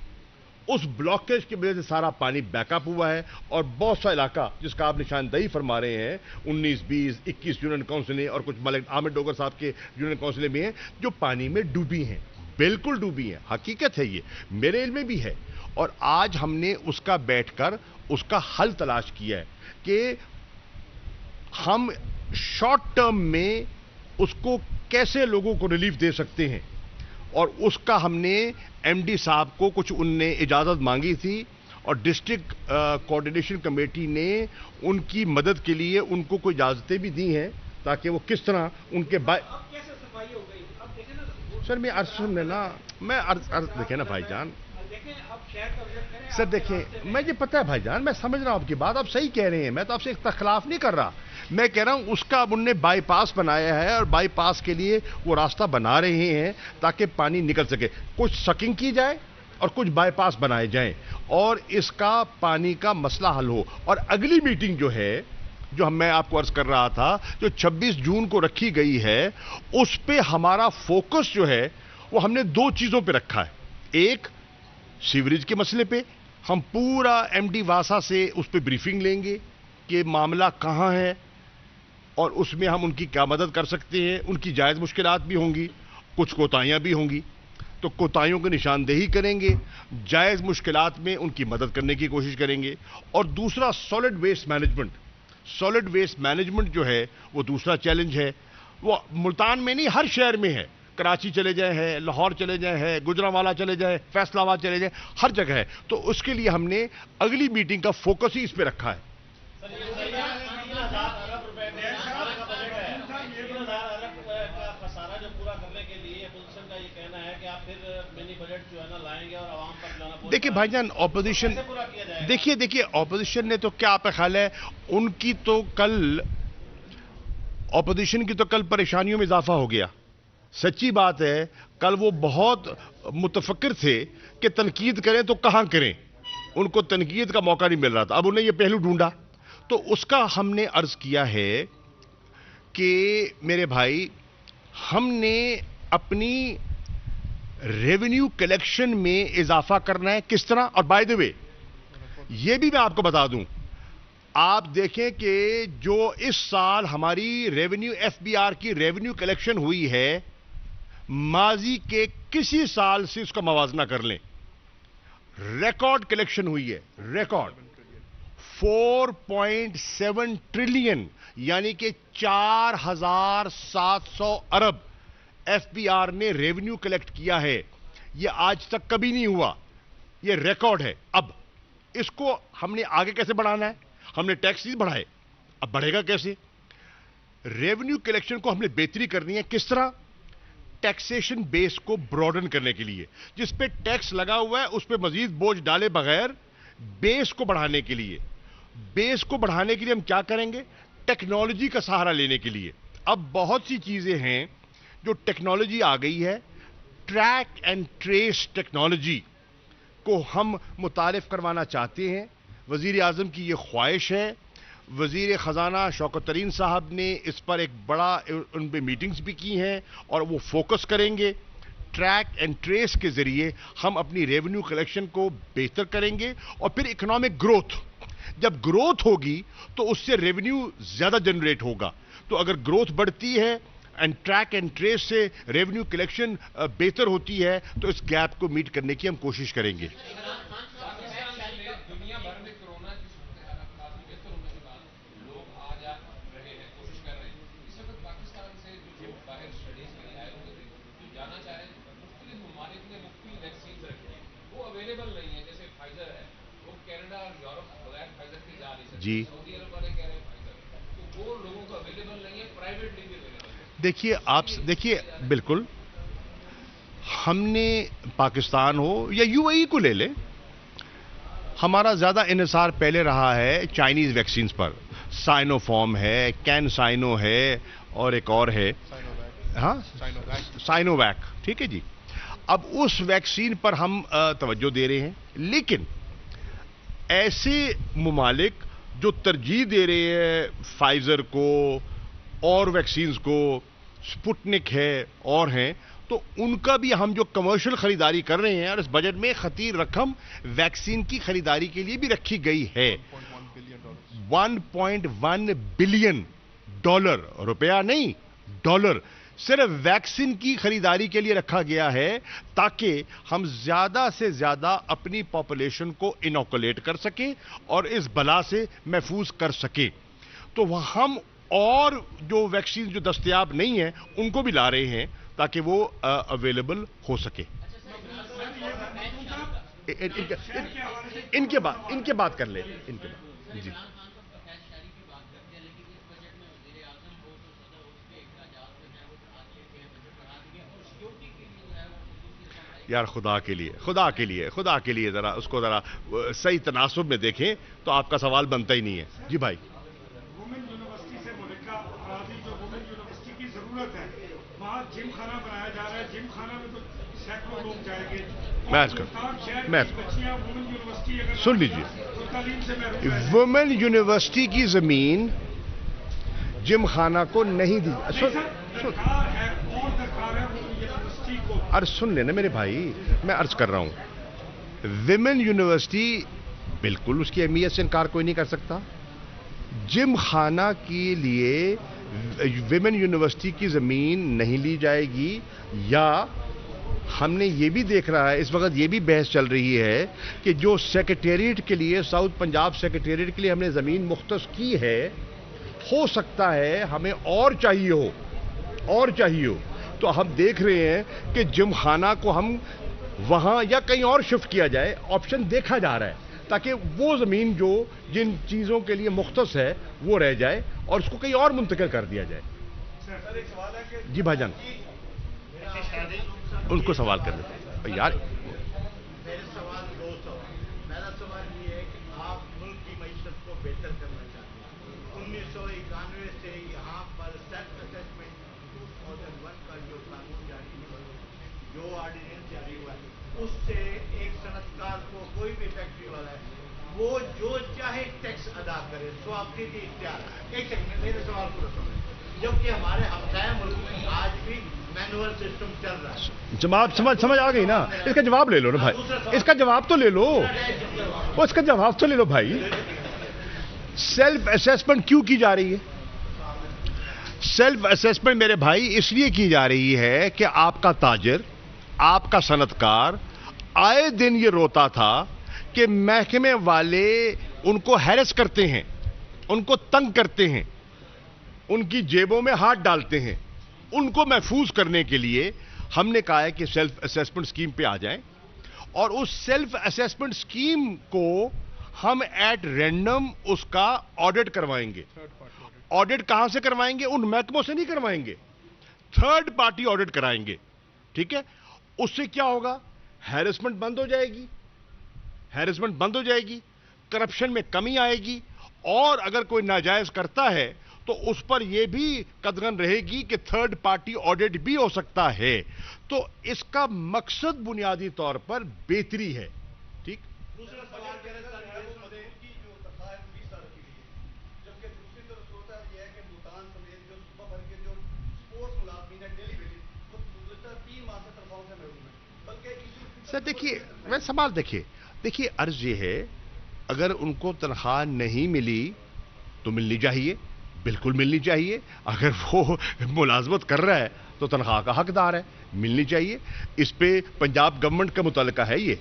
उस ब्लॉकेज की वजह से सारा पानी बैकअप हुआ है और बहुत सा इलाका जिसका आप निशानदेही फरमा रहे हैं 19, 20, 21 यूनियन काउंसिलें और कुछ मलिक आमिर डोगर साहब के यूनियन काउंसिलें भी हैं जो पानी में डूबी हैं, बिल्कुल डूबी हैं। हकीकत है, ये मेरे इल्म में भी है। और आज हमने उसका बैठकर उसका हल तलाश किया है कि हम शॉर्ट टर्म में उसको कैसे लोगों को रिलीफ दे सकते हैं। और उसका हमने एमडी साहब को कुछ उनने इजाज़त मांगी थी और डिस्ट्रिक्ट कोऑर्डिनेशन कमेटी ने उनकी मदद के लिए उनको कोई इजाज़तें भी दी हैं ताकि वो किस तरह उनके सर मैं अर्ज सुन ना, मैं अर्ज देखें ना भाईजान, सर देखें मुझे पता है भाईजान, मैं समझ रहा हूं आपकी बात, आप सही कह रहे हैं, मैं तो आपसे इख्तलाफ नहीं कर रहा। मैं कह रहा हूं उसका अब उनने बाईपास बनाया है और बाईपास के लिए वो रास्ता बना रहे हैं ताकि पानी निकल सके। कुछ सकिंग की जाए और कुछ बाईपास बनाए जाएं और इसका पानी का मसला हल हो। और अगली मीटिंग जो है, जो मैं आपको अर्ज कर रहा था, जो 26 जून को रखी गई है, उस पे हमारा फोकस जो है वो हमने 2 चीजों पे रखा है। एक, सीवरेज के मसले पे हम पूरा एमडी वासा से उस पे ब्रीफिंग लेंगे कि मामला कहां है, اور اس میں ہم ان کی کیا مدد کر سکتے ہیں. ان کی جائز مشکلات بھی ہوں گی, کچھ کوتاہیاں بھی ہوں گی, تو کوتاہیوں کی نشاندہی کریں گے, جائز مشکلات میں ان کی مدد کرنے کی کوشش کریں گے. اور دوسرا solid waste management. Solid waste management جو ہے وہ دوسرا چیلنج ہے. وہ ملتان میں نہیں, ہر شہر میں ہے. کراچی چلے جائیں ہے, لاہور چلے جائیں ہے, گجرانوالہ چلے جائیں, فیصل آباد چلے جائیں, ہر جگہ ہے. تو اس کے لیے ہم نے اگلی میٹنگ کا فوکس ہی اس پہ رکھا ہے. دیکھیے بھائی جان, اپوزیشن, دیکھیے اپوزیشن نے تو کیا آپ کا خیال ہے, ان کی تو کل اپوزیشن کی تو کل پریشانیوں میں اضافہ ہو گیا. سچی بات ہے, کل وہ بہت متفکر تھے کہ تنقید کریں تو کہاں کریں, ان کو تنقید کا موقع نہیں مل رہا تھا. اب انہیں یہ پہلو ڈھونڈا, تو اس کا ہم نے عرض کیا ہے کہ میرے بھائی, ہم نے اپنی ریونیو کلیکشن میں اضافہ کرنا ہے. کس طرح؟ اور بائی دی وے یہ بھی میں آپ کو بتا دوں, آپ دیکھیں کہ جو اس سال ہماری ریونیو ایف بی آر کی ریونیو کلیکشن ہوئی ہے, ماضی کے کسی سال سے اس کا موازنہ کر لیں, ریکارڈ کلیکشن ہوئی ہے. ریکارڈ 4.7 ٹریلین, یعنی کہ 4700 ارب ایف بی آر نے ریونیو کلیکٹ کیا ہے. یہ آج تک کبھی نہیں ہوا, یہ ریکارڈ ہے. اب اس کو ہم نے آگے کیسے بڑھانا ہے؟ ہم نے ٹیکس نہیں بڑھائے, اب بڑھے گا کیسے؟ ریونیو کلیکشن کو ہم نے بہتری کرنی ہے. کس طرح؟ ٹیکسیشن بیس کو براڈن کرنے کے لیے. جس پہ ٹیکس لگا ہوا ہے اس پہ مزید بوجھ ڈالے بغیر بیس کو بڑھانے کے لیے. بیس کو بڑھانے کے لیے ہم کیا کریں گے؟ ٹیکنالوجی کا سہارا لینے کے لیے. اب بہت سی چیزیں ہیں جو ٹیکنالوجی آ گئی ہے. ٹریک اینڈ ٹریس ٹیکنالوجی کو ہم متعارف کروانا چاہتے ہیں. وزیر اعظم کی یہ خواہش ہے. وزیر خزانہ شوکت ترین صاحب نے اس پر ایک بڑا ان پہ میٹنگز بھی کی ہیں اور وہ فوکس کریں گے. ٹریک اینڈ ٹریس کے ذریعے ہم اپنی ریونیو کلیکشن کو بہتر کریں گے. اور پھر اکنامک گروتھ, جب گروتھ ہوگی تو اس سے ریونیو زیادہ جنریٹ ہوگا. تو اگر گروتھ بڑھتی ہے اینڈ ٹریک اینڈ ٹریس سے ریونیو کلیکشن بہتر ہوتی ہے تو اس گیپ کو میٹ کرنے کی ہم کوشش کریں گے. دنیا بھر میں کورونا کی صورتحال کافی بہتر ہونے کے بعد لوگ آ جا رہے ہیں, کوشش کر رہے ہیں. اس وقت پاکستان سے جو باہر اسٹڈیز کے لیے آئے ہوئے تھے, جو جانا چاہیں, مختلف ممالک میں مختلف ویکسین رکھی ہیں, وہ اویلیبل نہیں ہے. جیسے فائزر ہے, وہ کینیڈا اور یورپ بغیر فائزر کے جا نہیں سکتے. جی, سعودی عرب والے کہہ رہے ہیں فائزر, تو وہ لوگوں کو اویلیبل نہیں ہے. پرائیویٹلی بھی اویلیبل ہے. دیکھیے آپ, دیکھیے بالکل ہم نے پاکستان ہو یا یو اے ای کو لے لیں, ہمارا زیادہ انحصار پہلے رہا ہے چائنیز ویکسینز پر. سائنو فارم ہے, کین سائنو ہے, اور ایک اور ہے, ہاں سائنو ویک, ٹھیک ہے جی. اب اس ویکسین پر ہم توجہ دے رہے ہیں, لیکن ایسے ممالک جو ترجیح دے رہے ہیں فائزر کو اور ویکسینز کو, سپوٹنک ہے اور ہیں, تو ان کا بھی ہم جو کمرشل خریداری کر رہے ہیں, اور اس بجٹ میں خطیر رقم ویکسین کی خریداری کے لیے بھی رکھی گئی ہے. 1.1 بلین ڈالر, روپیہ نہیں ڈالر, صرف ویکسین کی خریداری کے لیے رکھا گیا ہے تاکہ ہم زیادہ سے زیادہ اپنی پاپولیشن کو انوکولیٹ کر سکیں اور اس بلا سے محفوظ کر سکیں. تو ہم اور جو ویکسین جو دستیاب نہیں ہیں ان کو بھی لا رہے ہیں تاکہ وہ اویلیبل ہو سکے. ان کے بات کر لیں, ان کے بعد جی. یار خدا کے لیے ذرا اس کو ذرا صحیح تناسب میں دیکھیں تو آپ کا سوال بنتا ہی نہیں ہے. جی بھائی, وومن یونیورسٹی سے ملکہ اراضی جو وومن یونیورسٹی کی ضرورت ہے, وہاں جم خانہ بنایا جا رہا ہے. جم خانہ میں تو سینکڑوں لوگ جائیں گے. سن لیجیے, وومن یونیورسٹی کی زمین جم خانہ کو نہیں دی. عرض سن لینا میرے بھائی, میں عرض کر رہا ہوں, ویمن یونیورسٹی بالکل اس کی اہمیت سے انکار کوئی نہیں کر سکتا. جم خانہ کے لیے विमेन यूनिवर्सिटी की ज़मीन नहीं ली जाएगी, या हमने ये भी देख रहा है, इस वक्त ये भी बहस चल रही है कि जो सेक्रेटेरिएट के लिए, साउथ पंजाब सेक्रेटेरिएट के लिए हमने ज़मीन मुख्तस की है, हो सकता है हमें और चाहिए हो, तो हम देख रहे हैं कि जिमखाना को हम वहाँ या कहीं और शिफ्ट किया जाए, ऑप्शन देखा जा रहा है, ताकि वो ज़मीन जो जिन चीज़ों के लिए मुख्तस है वो रह जाए और उसको कहीं और मुंतकिल कर दिया जाए। जी भाईजान, उनको सवाल कर लेते हैं यार। मेरे सवाल दो सवाल। मेरा सवाल ये है कि आप मुल्क की मईशत को बेहतर करना चाहते हैं। 1991 से यहाँ पर सेल्फ असेसमेंट 2001 का जो कानून जारी हुआ, जो ऑर्डिनेंस जारी हुआ है, उससे एक सनतकार को, कोई भी फैक्ट्री वाला है, वो जो चाहे टैक्स अदा करे, स्वार्थी की इख्तियार। एक सेकंड, मेरे सवाल पूरा सुनो। जबकि हमारे हमसाया मुल्क में आज भी मैनुअल सिस्टम चल रहा है। जवाब समझ आ गई ना? इसका जवाब ले लो ना भाई, इसका जवाब तो ले लो, उसका जवाब तो ले लो भाई। सेल्फ असेसमेंट क्यों की जा रही है? सेल्फ असेसमेंट मेरे भाई इसलिए की जा रही है कि आपका ताजिर, आपका सनतकार आए दिन ये रोता था कि महकमे वाले उनको हैरेस करते हैं, उनको तंग करते हैं, उनकी जेबों में हाथ डालते हैं। उनको महफूज करने के लिए हमने कहा है कि सेल्फ असेसमेंट स्कीम पे आ जाएं, और उस सेल्फ असेसमेंट स्कीम को हम एट रैंडम उसका ऑडिट करवाएंगे। ऑडिट कहां से करवाएंगे? उन महकमों से नहीं करवाएंगे, थर्ड पार्टी ऑडिट कराएंगे। ठीक है? उससे क्या होगा? हैरेसमेंट बंद हो जाएगी, हैरेसमेंट बंद हो जाएगी, करप्शन में कमी आएगी, और अगर कोई नाजायज करता है तो उस पर यह भी कदगन रहेगी कि थर्ड पार्टी ऑडिट भी हो सकता है। तो इसका मकसद बुनियादी तौर पर बेहतरी है। ठीक? दूसरा सवाल की जो तनख्वाह 20 साल की है, जबकि दूसरी तरफ होता यह है कि भूटान समेत जो सुबह भर के जो स्पोर्ट्स मुलाजमीन है डेली बेसिस, वो गुज़श्ता 3 माह से तनख्वाहों से महरूम है। बल्कि सर देखिए, मैं सवाल देखिए अर्ज ये है, अगर उनको तनख्वाह नहीं मिली तो मिलनी चाहिए, बिल्कुल मिलनी चाहिए। अगर वो मुलाजमत कर रहा है तो तनख्वाह का हकदार है, मिलनी चाहिए। इस पे पंजाब गवर्नमेंट का मुतलका है ये,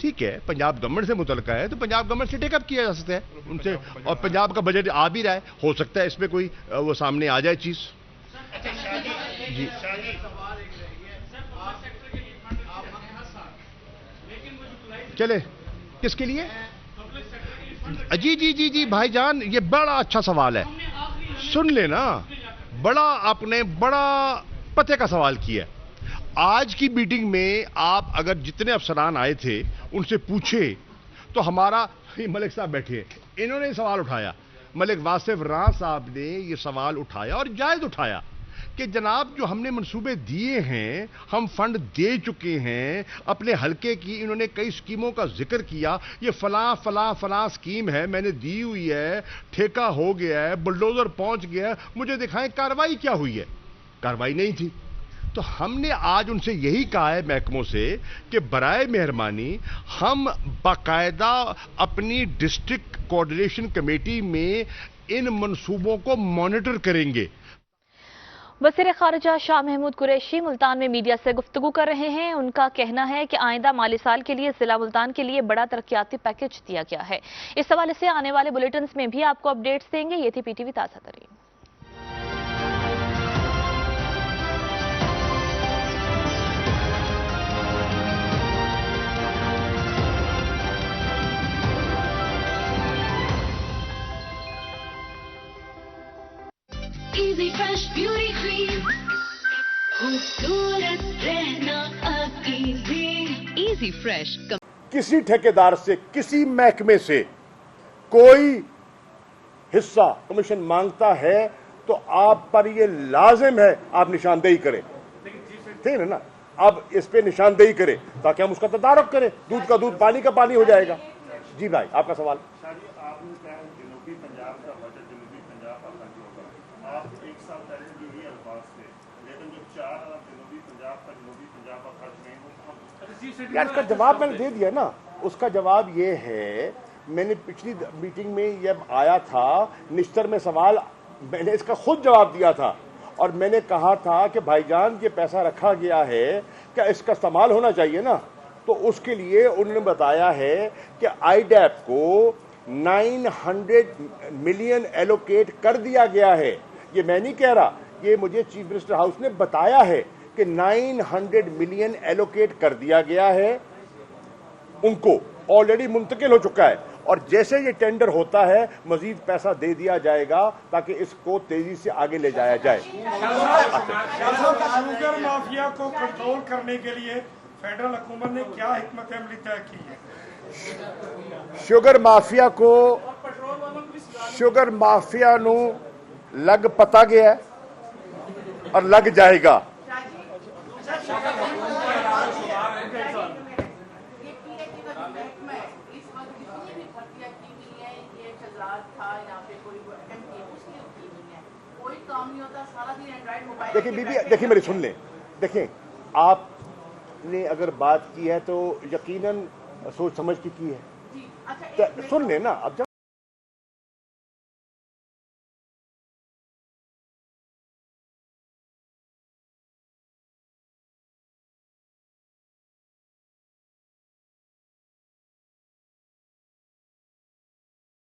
ठीक है, पंजाब गवर्नमेंट से मुतलका है, तो पंजाब गवर्नमेंट से टेकअप किया जा सकता है उनसे, और पंजाब का बजट आ भी रहा है, हो सकता है इसमें कोई वो सामने आ जाए चीज। जी चले, किसके लिए? जी जी जी जी भाईजान, ये बड़ा अच्छा सवाल है, सुन लेना, आपने बड़ा पते का सवाल किया। आज की मीटिंग में आप अगर जितने अफसरान आए थे उनसे पूछे तो हमारा मलिक साहब बैठे हैं, इन्होंने सवाल उठाया, मलिक वासिफ रां साहब ने ये सवाल उठाया और जायज उठाया कि जनाब जो हमने मंसूबे दिए हैं, हम फंड दे चुके हैं अपने हलके की, इन्होंने कई स्कीमों का जिक्र किया, ये फलां स्कीम है, मैंने दी हुई है, ठेका हो गया है, बुलडोजर पहुंच गया है, मुझे दिखाएं कार्रवाई क्या हुई है। कार्रवाई नहीं थी। तो हमने आज उनसे यही कहा है महकमों से कि बराए मेहरबानी हम बाकायदा अपनी डिस्ट्रिक्ट कोऑर्डिनेशन कमेटी में इन मंसूबों को मॉनिटर करेंगे। वज़ीर ख़ारिजा शाह महमूद कुरैशी मुल्तान में मीडिया से गुफ्तगू कर रहे हैं। उनका कहना है कि आइंदा माली साल के लिए जिला मुल्तान के लिए बड़ा तरक्याती पैकेज दिया गया है। इस हवाले से आने वाले बुलेटिन में भी आपको अपडेट्स देंगे। ये थी पीटीवी ताज़ा तरीन। Easy Fresh Beauty Cream, खूबसूरत रहना अब Easy Fresh। किसी ठेकेदार से, किसी महकमे से कोई हिस्सा कमीशन मांगता है तो आप पर ये लाजिम है आप निशानदेही करें, ठीक है ना? अब इस पे निशानदेही करें ताकि हम उसका तदारक करें, दूध का दूध पानी का पानी हो जाएगा। जी भाई, आपका सवाल। आपने कहा जनूबी पंजाब का बजट जनूबी पंजाब का खर्च होगा, आप एक साल पहले भी यही अल्फाज थे, लेकिन जो 4 अरब जनूबी पंजाब का खर्च नहीं होगा। यार इसका जवाब मैंने दे दिया ना। उसका जवाब ये है, मैंने पिछली मीटिंग में जब आया था निश्तर में सवाल मैंने इसका खुद जवाब दिया था और मैंने कहा था कि भाईजान ये पैसा रखा गया है, क्या इसका इस्तेमाल होना चाहिए ना। तो उसके लिए उन्होंने बताया है कि आईडैप को 900 मिलियन एलोकेट कर दिया गया है। ये मैं नहीं कह रहा, ये मुझे चीफ मिनिस्टर हाउस ने बताया है कि 900 मिलियन एलोकेट कर दिया गया है, उनको ऑलरेडी मुंतकिल हो चुका है और जैसे ये टेंडर होता है मजीद पैसा दे दिया जाएगा ताकि इसको तेजी से आगे ले जाया जाए। शुगर माफिया को कंट्रोल करने के लिए फेडरल हुकूमत ने क्या हिकमत अमली तय की है? शुगर माफिया को शुगर माफिया नू लग पता गया है और लग जाएगा। देखिए बीबी, देखिए मेरी सुन लें, देखें आपने अगर बात की है तो यकीनन सोच समझ के की है। सुन लें ना, अब जब